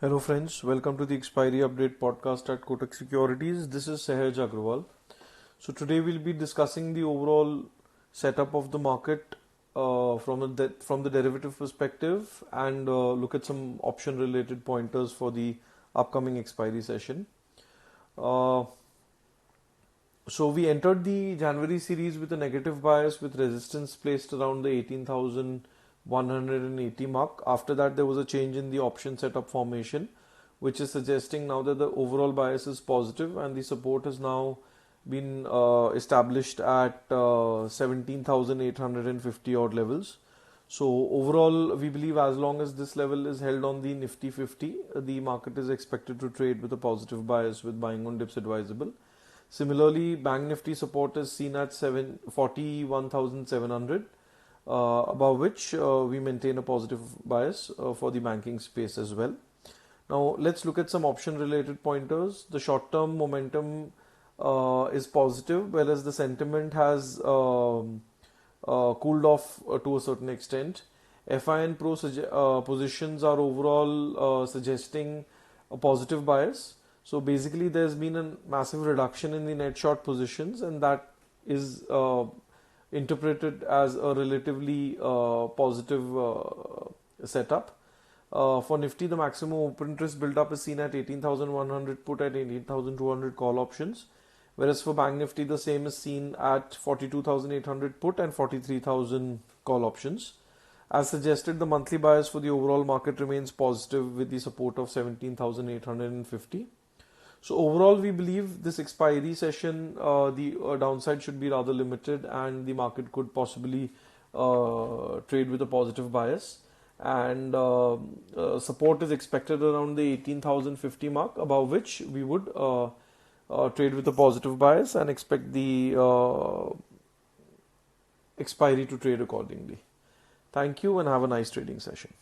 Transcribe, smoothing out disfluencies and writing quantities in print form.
Hello friends, welcome to the Expiry Update podcast at Kotak Securities. This is Sahaj Agrawal. So today we'll be discussing the overall setup of the market from the derivative perspective and look at some option related pointers for the upcoming expiry session. Uh, so we entered the January series with a negative bias with resistance placed around the 18,180 mark. After that, there was a change in the option setup formation, which is suggesting now that the overall bias is positive and the support has now been established at 17,850 odd levels. So overall, we believe as long as this level is held on the Nifty 50, the market is expected to trade with a positive bias with buying on dips advisable. Similarly, Bank Nifty support is seen at 41,700, above which we maintain a positive bias for the banking space as well. Now, let's look at some option related pointers. The short term momentum is positive, whereas the sentiment has cooled off to a certain extent. FI and Pro positions are overall suggesting a positive bias. So basically, there's been a massive reduction in the net short positions, and that is interpreted as a relatively positive setup. For Nifty, the maximum open interest build-up is seen at 18,100 put at 18,200 call options, whereas for Bank Nifty, the same is seen at 42,800 put and 43,000 call options. As suggested, the monthly bias for the overall market remains positive with the support of 17,850. So overall, we believe this expiry session, the downside should be rather limited and the market could possibly trade with a positive bias. And support is expected around the 18,050 mark, above which we would trade with a positive bias and expect the expiry to trade accordingly. Thank you and have a nice trading session.